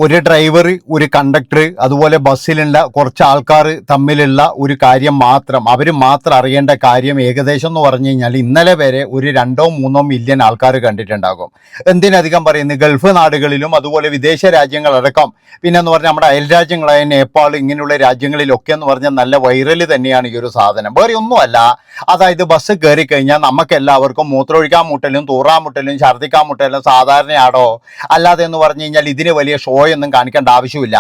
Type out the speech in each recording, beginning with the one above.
ഒരു ഡ്രൈവർ, ഒരു കണ്ടക്ടർ, അതുപോലെ ബസ്സിലുള്ള കുറച്ച് ആൾക്കാർ തമ്മിലുള്ള ഒരു കാര്യം മാത്രം, അവർ മാത്രം അറിയേണ്ട കാര്യം ഏകദേശം എന്ന് പറഞ്ഞു കഴിഞ്ഞാൽ ഇന്നലെ വരെ ഒരു 2-3 മില്യൺ ആൾക്കാർ കണ്ടിട്ടുണ്ടാകും. എന്തിനധികം പറയുന്നത്, ഗൾഫ് നാടുകളിലും അതുപോലെ വിദേശ രാജ്യങ്ങളടക്കം, പിന്നെ എന്ന് പറഞ്ഞാൽ നമ്മുടെ അയൽ രാജ്യങ്ങളായ നേപ്പാൾ ഇങ്ങനെയുള്ള രാജ്യങ്ങളിലൊക്കെ എന്ന് പറഞ്ഞാൽ നല്ല വൈറൽ തന്നെയാണ് ഈ ഒരു സാധനം. വേറെ ഒന്നുമല്ല, അതായത് ബസ് കയറി കഴിഞ്ഞാൽ നമുക്ക് എല്ലാവർക്കും മൂത്രമൊഴിക്കാൻ മുട്ടലും തൂറാൻ മുട്ടലും ഛർദ്ദിക്കാൻ മുട്ടലും സാധാരണയാണോ? അല്ലാതെ എന്ന് പറഞ്ഞു കഴിഞ്ഞാൽ ഇതിന് വലിയ ഷോ ഒന്നും കാണിക്കേണ്ട ആവശ്യമില്ല.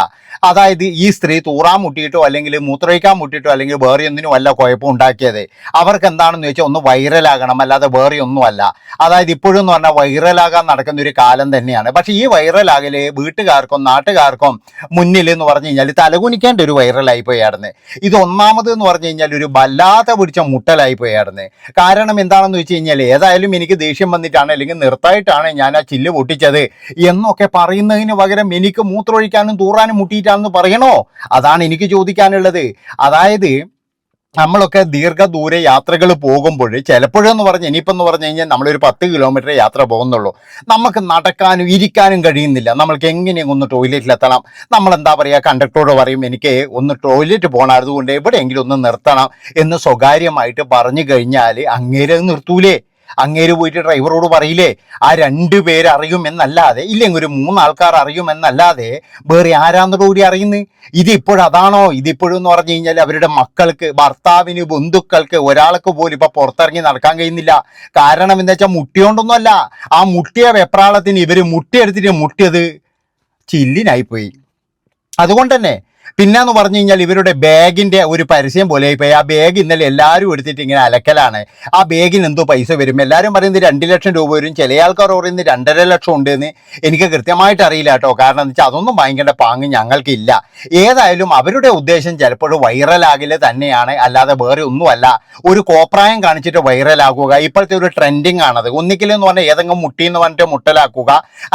അതായത് ഈ സ്ത്രീ തൂറാൻ മുട്ടിയിട്ടോ അല്ലെങ്കിൽ മൂത്രമൊഴിക്കാൻ മുട്ടിയിട്ടോ അല്ലെങ്കിൽ വേറെ ഒന്നിനും അല്ല കുഴപ്പം ഉണ്ടാക്കിയത്. അവർക്ക് എന്താണെന്ന് ചോദിച്ചാൽ ഒന്ന് വൈറലാകണം, അല്ലാതെ വേറെ ഒന്നുമല്ല. അതായത് ഇപ്പോഴും എന്ന് പറഞ്ഞാൽ വൈറലാകാൻ നടക്കുന്ന ഒരു കാലം തന്നെയാണ്. പക്ഷേ ഈ വൈറലാകല് വീട്ടുകാർക്കും നാട്ടുകാർക്കും മുന്നിൽ എന്ന് പറഞ്ഞു കഴിഞ്ഞാൽ തലകുനിക്കേണ്ട ഒരു വൈറലായി പോയായിരുന്നു. ഇത് ഒന്നാമത് എന്ന് പറഞ്ഞു കഴിഞ്ഞാൽ ഒരു വല്ലാതെ പിടിച്ച മുട്ടലായി പോയായിരുന്നു. കാരണം എന്താണെന്ന് വെച്ച് കഴിഞ്ഞാൽ, ഏതായാലും എനിക്ക് ദേഷ്യം വന്നിട്ടാണ് അല്ലെങ്കിൽ നിർത്തായിട്ടാണ് ഞാൻ ആ ചില്ല് പൊട്ടിച്ചത് എന്നൊക്കെ പറയുന്നതിന് പകരം എനിക്ക് മൂത്രമൊഴിക്കാനും തൂറാനും മുട്ടിയിട്ടാണെന്ന് പറയണോ? അതാണ് എനിക്ക് ചോദിക്കാനുള്ളത്. അതായത് നമ്മളൊക്കെ ദീർഘദൂര യാത്രകൾ പോകുമ്പോൾ ചിലപ്പോഴെന്ന് പറഞ്ഞ് ഇനിയിപ്പം എന്ന് പറഞ്ഞു കഴിഞ്ഞാൽ നമ്മളൊരു 10 കിലോമീറ്റർ യാത്ര പോകുന്നുള്ളൂ, നമുക്ക് നടക്കാനും ഇരിക്കാനും കഴിയുന്നില്ല. നമ്മൾക്ക് എങ്ങനെയും ഒന്ന് ടോയ്ലറ്റിലെത്തണം. നമ്മളെന്താ പറയുക, കണ്ടക്ടറോട് പറയും എനിക്ക് ഒന്ന് ടോയ്ലറ്റ് പോകണം, അതുകൊണ്ട് എവിടെയെങ്കിലും ഒന്ന് നിർത്തണം എന്ന് സ്വകാര്യമായിട്ട് പറഞ്ഞു കഴിഞ്ഞാൽ അങ്ങേര് നിർത്തൂലേ? അങ്ങേര് പോയിട്ട് ഡ്രൈവറോട് പറയില്ലേ? ആ 2 പേര് അറിയുമെന്നല്ലാതെ, ഇല്ലെങ്കിൽ ഒരു 3 ആൾക്കാർ അറിയുമെന്നല്ലാതെ വേറെ ആരാന്നോട് കൂടി അറിയുന്നത്? ഇതിപ്പോഴതാണോ? ഇതിപ്പോഴെന്ന് പറഞ്ഞു കഴിഞ്ഞാൽ അവരുടെ മക്കൾക്ക്, ഭർത്താവിന്, ബന്ധുക്കൾക്ക് ഒരാൾക്ക് പോലും ഇപ്പൊ പുറത്തിറങ്ങി നടക്കാൻ കഴിയുന്നില്ല. കാരണം എന്താ വെച്ചാൽ മുട്ടിയോണ്ടൊന്നുമല്ല, ആ മുട്ടിയ വെപ്രാളത്തിന് ഇവര് മുട്ടിയെടുത്തിട്ട് മുട്ടിയത് ചില്ലിനായിപ്പോയി. അതുകൊണ്ട് തന്നെ പിന്നെന്ന് പറഞ്ഞു കഴിഞ്ഞാൽ ഇവരുടെ ബാഗിന്റെ ഒരു പരസ്യം പോലെ ആയിപ്പോയി. ആ ബാഗ് ഇന്നലെ എല്ലാവരും എടുത്തിട്ട് ഇങ്ങനെ അലക്കലാണ്. ആ ബാഗിന് എന്തോ പൈസ വരും, എല്ലാവരും പറയുന്നത് 2 ലക്ഷം രൂപ വരും, ചില ആൾക്കാർ പറയുന്നത് 2.5 ലക്ഷം ഉണ്ട് എന്ന്. എനിക്ക് കൃത്യമായിട്ട് അറിയില്ല കേട്ടോ. കാരണം എന്താ വെച്ചാൽ അതൊന്നും വാങ്ങിക്കേണ്ട പാങ്ങ് ഞങ്ങൾക്കില്ല. ഏതായാലും അവരുടെ ഉദ്ദേശം ചിലപ്പോൾ വൈറലാകല് തന്നെയാണ്, അല്ലാതെ വേറെ ഒന്നുമല്ല. ഒരു കോപ്രായം കാണിച്ചിട്ട് വൈറലാക്കുക ഇപ്പോഴത്തെ ഒരു ട്രെൻഡിങ് ആണത്. ഒന്നിക്കലെന്ന് പറഞ്ഞാൽ ഏതെങ്കിലും മുട്ടിന്ന് പറഞ്ഞിട്ട് മുട്ടലാക്കുക,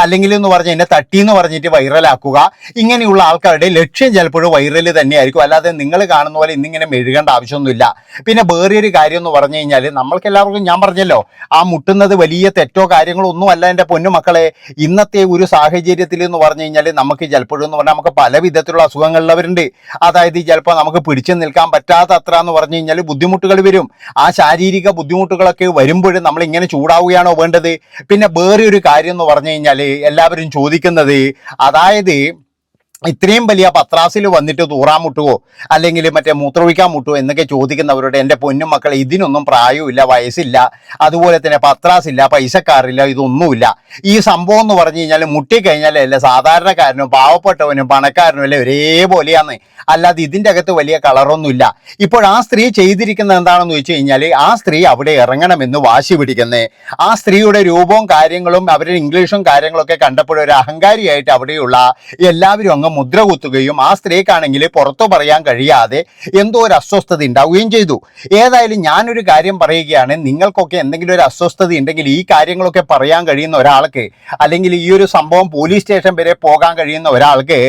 അല്ലെങ്കിൽ എന്ന് പറഞ്ഞാൽ എന്നെ തട്ടിന്ന് പറഞ്ഞിട്ട് വൈറലാക്കുക. ഇങ്ങനെയുള്ള ആൾക്കാരുടെ ലക്ഷ്യം ചിലപ്പോൾ വൈറൽ തന്നെയായിരിക്കും, അല്ലാതെ നിങ്ങൾ കാണുന്ന പോലെ ഇന്നിങ്ങനെ മെഴുകേണ്ട ആവശ്യമൊന്നുമില്ല. പിന്നെ വേറൊരു കാര്യം എന്ന് പറഞ്ഞു കഴിഞ്ഞാൽ, നമ്മൾക്ക് എല്ലാവർക്കും ഞാൻ പറഞ്ഞല്ലോ, ആ മുട്ടുന്നത് വലിയ തെറ്റോ കാര്യങ്ങളോ ഒന്നും അല്ല എൻ്റെ പൊന്നു മക്കളെ. ഇന്നത്തെ ഒരു സാഹചര്യത്തിൽ എന്ന് പറഞ്ഞു കഴിഞ്ഞാൽ നമുക്ക് ചിലപ്പോഴെന്ന് പറഞ്ഞാൽ നമുക്ക് പല വിധത്തിലുള്ള അസുഖങ്ങളുള്ളവരുണ്ട്. അതായത് ചിലപ്പോൾ നമുക്ക് പിടിച്ചു നിൽക്കാൻ പറ്റാത്ത അത്ര എന്ന് പറഞ്ഞു കഴിഞ്ഞാൽ ബുദ്ധിമുട്ടുകൾ വരും. ആ ശാരീരിക ബുദ്ധിമുട്ടുകളൊക്കെ വരുമ്പോഴും നമ്മൾ ഇങ്ങനെ ചൂടാവുകയാണോ വേണ്ടത്? പിന്നെ വേറെ ഒരു കാര്യം എന്ന് പറഞ്ഞു കഴിഞ്ഞാൽ എല്ലാവരും ചോദിക്കുന്നത്, അതായത് ഇത്രയും വലിയ പത്രാസിൽ വന്നിട്ട് തൂറാൻ മുട്ടുവോ അല്ലെങ്കിൽ മറ്റേ മൂത്രമൊഴിക്കാൻ മുട്ടുവോ എന്നൊക്കെ ചോദിക്കുന്നവരുടെ എൻ്റെ പൊന്നും മക്കളെ, ഇതിനൊന്നും പ്രായമില്ല, വയസ്സില്ല, അതുപോലെ തന്നെ പത്രാസില്ല, പൈസക്കാരില്ല, ഇതൊന്നുമില്ല. ഈ സംഭവം എന്ന് പറഞ്ഞു കഴിഞ്ഞാൽ മുട്ടിക്കഴിഞ്ഞാൽ അല്ല സാധാരണക്കാരനും പാവപ്പെട്ടവനും പണക്കാരനും അല്ലേ ഒരേപോലെയാണ്, അല്ലാതെ ഇതിൻ്റെ അകത്ത് വലിയ കളറൊന്നുമില്ല. ഇപ്പോൾ ആ സ്ത്രീ ചെയ്തിരിക്കുന്നത് എന്താണെന്ന് വെച്ച് കഴിഞ്ഞാൽ, ആ സ്ത്രീ അവിടെ ഇറങ്ങണമെന്ന് വാശി പിടിക്കുന്നത്. ആ സ്ത്രീയുടെ രൂപവും കാര്യങ്ങളും അവരുടെ ഇംഗ്ലീഷും കാര്യങ്ങളൊക്കെ കണ്ടപ്പോഴൊരു അഹങ്കാരിയായിട്ട് അവിടെയുള്ള എല്ലാവരും അങ്ങ് മുദ്ര കുത്തുകയും ആ സ്ത്രീക്കാണെങ്കിൽ പുറത്തു പറയാൻ കഴിയാതെ എന്തോ ഒരു അസ്വസ്ഥത ഉണ്ടാവുകയും ചെയ്തു. ഏതായാലും ഞാനൊരു കാര്യം പറയുകയാണ്, നിങ്ങൾക്കൊക്കെ എന്തെങ്കിലും ഒരു അസ്വസ്ഥത ഉണ്ടെങ്കിൽ ഈ കാര്യങ്ങളൊക്കെ പറയാൻ കഴിയുന്ന ഒരാൾക്ക്, അല്ലെങ്കിൽ ഈ ഒരു സംഭവം പോലീസ് സ്റ്റേഷൻ വരെ പോകാൻ കഴിയുന്ന ഒരാൾക്ക്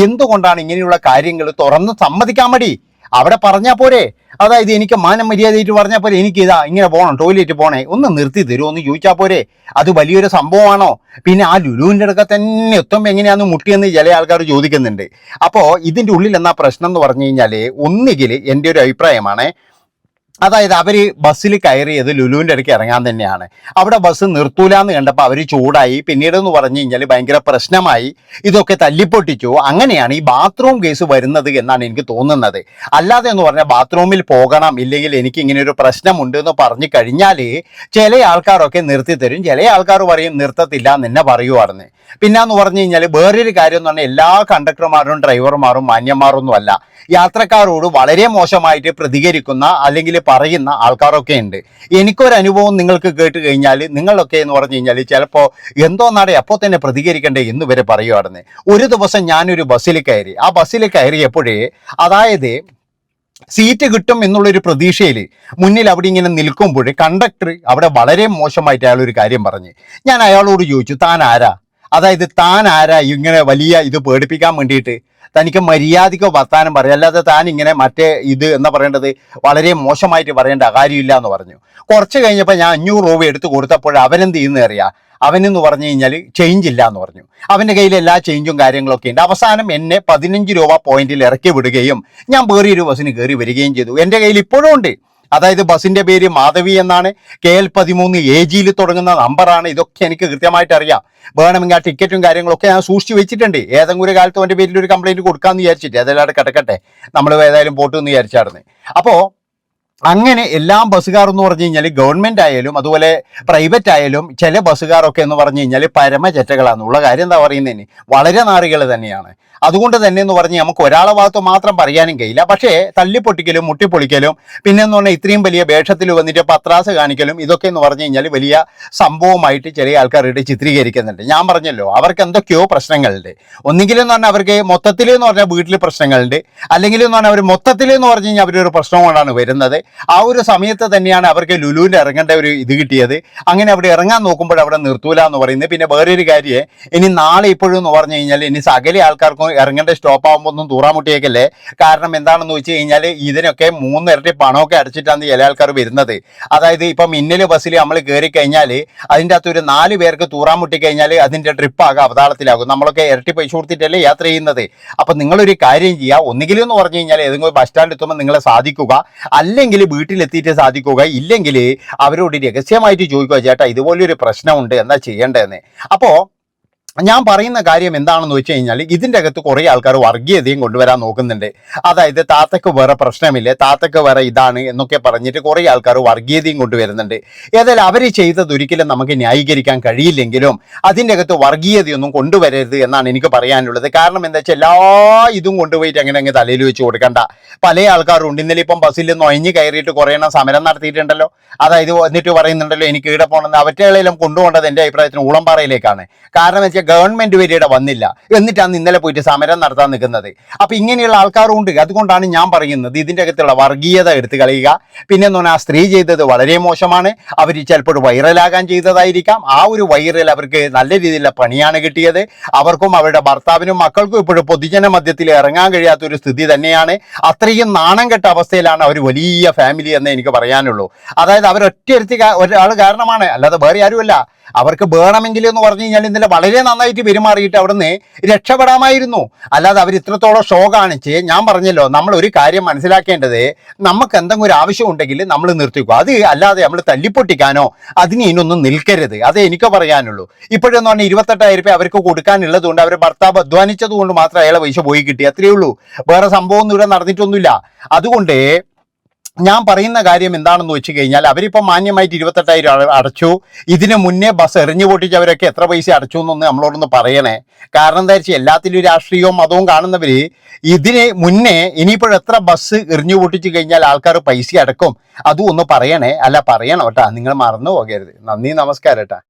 എന്തുകൊണ്ടാണ് ഇങ്ങനെയുള്ള കാര്യങ്ങൾ തുറന്ന് സമ്മതിക്കാൻ മടി? അവിടെ പറഞ്ഞാൽ പോരെ? അതായത് എനിക്ക് മാനം മര്യാദയായിട്ട് പറഞ്ഞാൽ പോരെ, എനിക്ക് ഇതാ ഇങ്ങനെ പോകണം, ടോയ്ലറ്റ് പോണേ, ഒന്ന് നിർത്തി തരുമോ എന്ന് ചോദിച്ചാൽ പോരെ? അത് വലിയൊരു സംഭവമാണോ? പിന്നെ ആ ലുലുവിൻ്റെ അടുക്ക തന്നെ എത്തുമ്പോൾ എങ്ങനെയാണെന്ന് മുട്ടിയെന്ന് ചില ആൾക്കാർ ചോദിക്കുന്നുണ്ട്. അപ്പോൾ ഇതിൻ്റെ ഉള്ളിൽ എന്നാ പ്രശ്നം എന്ന് പറഞ്ഞു കഴിഞ്ഞാൽ, ഒന്നുകിൽ എൻ്റെ ഒരു അഭിപ്രായമാണ്, അതായത് അവർ ബസ്സിൽ കയറിയത് ലുലുവിൻ്റെ ഇടയ്ക്ക് ഇറങ്ങാൻ തന്നെയാണ്. അവിടെ ബസ് നിർത്തൂലാന്ന് കണ്ടപ്പോൾ അവർ ചൂടായി. പിന്നീടെന്ന് പറഞ്ഞു കഴിഞ്ഞാൽ ഭയങ്കര പ്രശ്നമായി, ഇതൊക്കെ തല്ലിപ്പൊട്ടിച്ചു. അങ്ങനെയാണ് ഈ ബാത്റൂം കേസ് വരുന്നത് എന്നാണ് എനിക്ക് തോന്നുന്നത്. അല്ലാതെ എന്ന് പറഞ്ഞാൽ ബാത്റൂമിൽ പോകണം, ഇല്ലെങ്കിൽ എനിക്ക് ഇങ്ങനെ ഒരു പ്രശ്നമുണ്ട് എന്ന് പറഞ്ഞു കഴിഞ്ഞാൽ ചില ആൾക്കാരൊക്കെ നിർത്തിത്തരും, ചില ആൾക്കാർ പറയും നിർത്തത്തില്ല എന്ന് തന്നെ പറയുമായിരുന്നു. പിന്നെന്ന് പറഞ്ഞു കഴിഞ്ഞാൽ വേറൊരു കാര്യം എന്ന് പറഞ്ഞാൽ എല്ലാ കണ്ടക്ടർമാരും ഡ്രൈവർമാരും മാന്യന്മാരൊന്നും അല്ല. യാത്രക്കാരോട് വളരെ മോശമായിട്ട് പ്രതികരിക്കുന്ന അല്ലെങ്കിൽ പറയുന്ന ആൾക്കാരൊക്കെ ഉണ്ട്. എനിക്കൊരു അനുഭവം നിങ്ങൾക്ക് കേട്ട് കഴിഞ്ഞാൽ നിങ്ങളൊക്കെ എന്ന് പറഞ്ഞു കഴിഞ്ഞാൽ ചിലപ്പോൾ എന്തോ നാടെ അപ്പോൾ തന്നെ പ്രതികരിക്കണ്ടേ എന്ന് വരെ പറയുമായിരുന്നു. ഒരു ദിവസം ഞാനൊരു ബസ്സിൽ കയറി. ആ ബസ്സിൽ കയറിയപ്പോഴേ, അതായത് സീറ്റ് കിട്ടും എന്നുള്ളൊരു പ്രതീക്ഷയിൽ മുന്നിൽ അവിടെ ഇങ്ങനെ നിൽക്കുമ്പോൾ കണ്ടക്ടർ അവിടെ വളരെ മോശമായിട്ട് അയാളൊരു കാര്യം പറഞ്ഞ്. ഞാൻ അയാളോട് ചോദിച്ചു, താൻ ആരാ? അതായത് താൻ ആരാ ഇങ്ങനെ വലിയ ഇത് പേടിപ്പിക്കാൻ വേണ്ടിയിട്ട്? തനിക്ക് മര്യാദയ്ക്കോ വർത്താനം പറയാം, അല്ലാതെ താൻ ഇങ്ങനെ മറ്റേ ഇത് എന്ന് പറയേണ്ടത് വളരെ മോശമായിട്ട് പറയേണ്ട കാര്യമില്ല എന്ന് പറഞ്ഞു. കുറച്ച് കഴിഞ്ഞപ്പോൾ ഞാൻ 500 രൂപ എടുത്ത് കൊടുത്തപ്പോൾ അവരെന്ത് ചെയ്യുന്ന അറിയാം, അവനെന്ന് പറഞ്ഞു കഴിഞ്ഞാൽ ചേഞ്ച് ഇല്ല എന്ന് പറഞ്ഞു. അവൻ്റെ കയ്യിൽ എല്ലാ ചേഞ്ചും കാര്യങ്ങളൊക്കെ ഉണ്ട്. അവസാനം എന്നെ 15 രൂപ പോയിന്റിൽ ഇറക്കി വിടുകയും ഞാൻ വേറൊരു ബസ്സിന് കയറി വരികയും ചെയ്തു. എൻ്റെ കയ്യിൽ ഇപ്പോഴും ഉണ്ട്. അതായത് ബസ്സിന്റെ പേര് മാധവി എന്നാണ്, KL13 AG തുടങ്ങുന്ന നമ്പറാണ്. ഇതൊക്കെ എനിക്ക് കൃത്യമായിട്ട് അറിയാം. വേണമെങ്കിൽ ആ ടിക്കറ്റും കാര്യങ്ങളൊക്കെ ഞാൻ സൂക്ഷിച്ച് വെച്ചിട്ടുണ്ട്. ഏതെങ്കിലും ഒരു കാലത്ത് അവൻ്റെ പേരിൽ ഒരു കംപ്ലൈന്റ് കൊടുക്കാമെന്ന് വിചാരിച്ചിട്ട്, അതെല്ലാം കിടക്കട്ടെ, നമ്മൾ ഏതായാലും പോട്ടെന്ന് വിചാരിച്ചായിരുന്നു. അപ്പോൾ അങ്ങനെ എല്ലാ ബസ്സുകാർ എന്ന് പറഞ്ഞു കഴിഞ്ഞാൽ ഗവൺമെന്റ് ആയാലും അതുപോലെ പ്രൈവറ്റ് ആയാലും ചില ബസ്സുകാരൊക്കെ എന്ന് പറഞ്ഞു കഴിഞ്ഞാൽ പരമചറ്റകളാണെന്നുള്ള കാര്യം എന്താ പറയുന്നതിന് വളരെ നാറികൾ തന്നെയാണ്. അതുകൊണ്ട് തന്നെ എന്ന് പറഞ്ഞ് നമുക്ക് ഒരാളെ ഭാഗത്ത് മാത്രം പറയാനും കഴിയില്ല. പക്ഷേ തല്ലിപ്പൊട്ടിക്കലും മുട്ടിപ്പൊളിക്കലും പിന്നെ എന്ന് പറഞ്ഞാൽ ഇത്രയും വലിയ വേഷത്തിൽ വന്നിട്ട് പത്രാസ് കാണിക്കലും ഇതൊക്കെ എന്ന് പറഞ്ഞു കഴിഞ്ഞാൽ വലിയ സംഭവമായിട്ട് ചില ആൾക്കാരുടെ ചിത്രീകരിക്കുന്നുണ്ട്. ഞാൻ പറഞ്ഞല്ലോ, അവർക്ക് എന്തൊക്കെയോ പ്രശ്നങ്ങളുണ്ട്. ഒന്നുകിലും എന്ന് പറഞ്ഞാൽ അവർക്ക് മൊത്തത്തിൽ എന്ന് പറഞ്ഞാൽ വീട്ടിൽ പ്രശ്നങ്ങളുണ്ട്, അല്ലെങ്കിൽ എന്ന് പറഞ്ഞാൽ അവർ മൊത്തത്തിൽ എന്ന് പറഞ്ഞു കഴിഞ്ഞാൽ അവരൊരു പ്രശ്നം കൊണ്ടാണ് വരുന്നത്. ആ ഒരു സമയത്ത് തന്നെയാണ് അവർക്ക് ലുലുവിൻ്റെ ഇറങ്ങേണ്ട ഒരു ഇത് കിട്ടിയത്. അങ്ങനെ അവിടെ ഇറങ്ങാൻ നോക്കുമ്പോൾ അവിടെ നിർത്തൂല എന്ന് പറയുന്നത്. പിന്നെ വേറൊരു കാര്യം, ഇനി നാളെ ഇപ്പോഴും എന്ന് പറഞ്ഞു കഴിഞ്ഞാൽ ഇനി സകല ആൾക്കാർക്കും ഇറങ്ങേണ്ട സ്റ്റോപ്പ് ആകുമ്പോൾ ഒന്നും തൂറാമുട്ടിയേക്കല്ലേ. കാരണം എന്താണെന്ന് വെച്ച് കഴിഞ്ഞാൽ ഇതിനൊക്കെ 3 ഇരട്ടി പണമൊക്കെ അടച്ചിട്ടാണ് ചില ആൾക്കാർ വരുന്നത്. അതായത് ഇപ്പം മിന്നൽ ബസ്സിൽ നമ്മൾ കയറി കഴിഞ്ഞാൽ അതിൻ്റെ അകത്ത് ഒരു 4 പേർക്ക് തൂറാമുട്ടി കഴിഞ്ഞാൽ അതിൻ്റെ ട്രിപ്പാകെ അവതാളത്തിലാകും. നമ്മളൊക്കെ ഇരട്ടി പൈസ കൊടുത്തിട്ടല്ലേ യാത്ര ചെയ്യുന്നത്. അപ്പം നിങ്ങളൊരു കാര്യം ചെയ്യുക, ഒന്നുകിലും എന്ന് പറഞ്ഞു കഴിഞ്ഞാൽ ഏതെങ്കിലും ബസ് സ്റ്റാൻഡിൽ എത്തുമ്പോൾ നിങ്ങളെ സാധിക്കുക, അല്ലെങ്കിൽ വീട്ടിലെത്തിയിട്ട് സാധിക്കുക, ഇല്ലെങ്കിൽ അവരോട് രഹസ്യമായിട്ട് ചോദിക്കുക, ചേട്ടാ ഇതുപോലൊരു പ്രശ്നമുണ്ട്, എന്താ ചെയ്യേണ്ടതെന്ന്. അപ്പോൾ ഞാൻ പറയുന്ന കാര്യം എന്താണെന്ന് വെച്ച് കഴിഞ്ഞാൽ ഇതിൻ്റെ അകത്ത് കുറേ ആൾക്കാർ വർഗീയതയും കൊണ്ടുവരാൻ നോക്കുന്നുണ്ട്. അതായത് താത്തക്ക് വേറെ പ്രശ്നമില്ല, താത്തക്ക് വേറെ ഇതാണ് എന്നൊക്കെ പറഞ്ഞിട്ട് കുറേ ആൾക്കാർ വർഗീയതയും കൊണ്ടുവരുന്നുണ്ട്. ഏതായാലും അവർ ചെയ്തത് ഒരിക്കലും നമുക്ക് ന്യായീകരിക്കാൻ കഴിയില്ലെങ്കിലും അതിൻ്റെ അകത്ത് വർഗീയതയൊന്നും കൊണ്ടുവരരുത് എന്നാണ് എനിക്ക് പറയാനുള്ളത്. കാരണം എന്താ വെച്ചാൽ എല്ലാ ഇതും കൊണ്ടുപോയിട്ട് അങ്ങനെ തലയിൽ വെച്ച് കൊടുക്കണ്ട. പല ആൾക്കാരുണ്ട്. ഇന്നലെ ഇപ്പം ബസ്സിൽ നൊയഞ്ഞ് കയറിയിട്ട് കുറേ എണ്ണം സമരം നടത്തിയിട്ടുണ്ടല്ലോ. അതായത് എന്നിട്ട് പറയുന്നുണ്ടല്ലോ എനിക്ക് ഇവിടെ പോകണമെന്ന്. അവറ്റകളെല്ലാം കൊണ്ടുപോകേണ്ടത് എൻ്റെ അഭിപ്രായത്തിന് ഊളംപാറയിലേക്കാണ്. കാരണം വെച്ചാൽ ഗവൺമെന്റ് വരിയുടെ വന്നില്ല, എന്നിട്ടാണ് ഇന്നലെ പോയിട്ട് സമരം നടത്താൻ നിൽക്കുന്നത്. അപ്പൊ ഇങ്ങനെയുള്ള ആൾക്കാരും ഉണ്ട്. അതുകൊണ്ടാണ് ഞാൻ പറയുന്നത് ഇതിൻ്റെ അകത്തുള്ള വർഗീയത എടുത്തു കളയുക. പിന്നെ എന്ന് പറഞ്ഞാൽ ആ സ്ത്രീ ചെയ്തത് വളരെ മോശമാണ്. അവർ ചിലപ്പോൾ വൈറലാകാൻ ചെയ്തതായിരിക്കാം. ആ ഒരു വൈറൽ അവർക്ക് നല്ല രീതിയിലുള്ള പണിയാണ് കിട്ടിയത്. അവർക്കും അവരുടെ ഭർത്താവിനും മക്കൾക്കും ഇപ്പോഴും പൊതുജന മധ്യത്തിൽ ഇറങ്ങാൻ കഴിയാത്തൊരു സ്ഥിതി തന്നെയാണ്. അത്രയും നാണം കെട്ട അവസ്ഥയിലാണ് അവർ വലിയ ഫാമിലി എന്നേ എനിക്ക് പറയാനുള്ളൂ. അതായത് അവരൊറ്റ ഒരാൾ കാരണമാണ്, അല്ലാതെ വേറെ ആരുമല്ല. അവർക്ക് വേണമെങ്കിൽ എന്ന് പറഞ്ഞു കഴിഞ്ഞാൽ ഇന്നലെ വളരെ നന്നായിട്ട് പെരുമാറിയിട്ട് അവിടുന്ന് രക്ഷപ്പെടാമായിരുന്നു. അല്ലാതെ അവർ ഇത്രത്തോളം ഷോ കാണിച്ച്, ഞാൻ പറഞ്ഞല്ലോ, നമ്മൾ ഒരു കാര്യം മനസ്സിലാക്കേണ്ടത്, നമുക്ക് എന്തെങ്കിലും ഒരു ആവശ്യം ഉണ്ടെങ്കിൽ നമ്മൾ നിർത്തിക്കുക. അത് അല്ലാതെ നമ്മൾ തല്ലിപ്പൊട്ടിക്കാനോ അതിന് ഇതിനൊന്നും നിൽക്കരുത്. അതേ എനിക്ക് പറയാനുള്ളൂ. ഇപ്പോഴെന്ന് പറഞ്ഞാൽ 28,000 രൂപ അവർക്ക് കൊടുക്കാനുള്ളത് കൊണ്ട് അവരുടെ ഭർത്താവ് അധ്വാനിച്ചത് കൊണ്ട് മാത്രം അയാളെ പൈസ പോയി കിട്ടി, അത്രയേ ഉള്ളൂ. വേറെ സംഭവമൊന്നും ഇവിടെ നടന്നിട്ടൊന്നുമില്ല. അതുകൊണ്ട് ഞാൻ പറയുന്ന കാര്യം എന്താണെന്ന് വെച്ച് കഴിഞ്ഞാൽ അവരിപ്പോൾ മാന്യമായിട്ട് 28,000 അടച്ചു. ഇതിന് മുന്നേ ബസ് എറിഞ്ഞു പൊട്ടിച്ചവരൊക്കെ എത്ര പൈസ അടച്ചു എന്നൊന്ന് നമ്മളോടൊന്ന് പറയണേ. കാരണം എന്താ വെച്ചാൽ എല്ലാത്തിലും രാഷ്ട്രീയവും മതവും കാണുന്നവർ ഇതിന് മുന്നേ ഇനിയിപ്പോഴെത്ര ബസ് എറിഞ്ഞു പൊട്ടിച്ചു കഴിഞ്ഞാൽ ആൾക്കാർ പൈസ അടക്കും, അതും ഒന്ന് പറയണേ. അല്ല പറയണം കേട്ടാ, നിങ്ങൾ മറന്നു പോകരുത്. നന്ദി, നമസ്കാരം കേട്ടാ.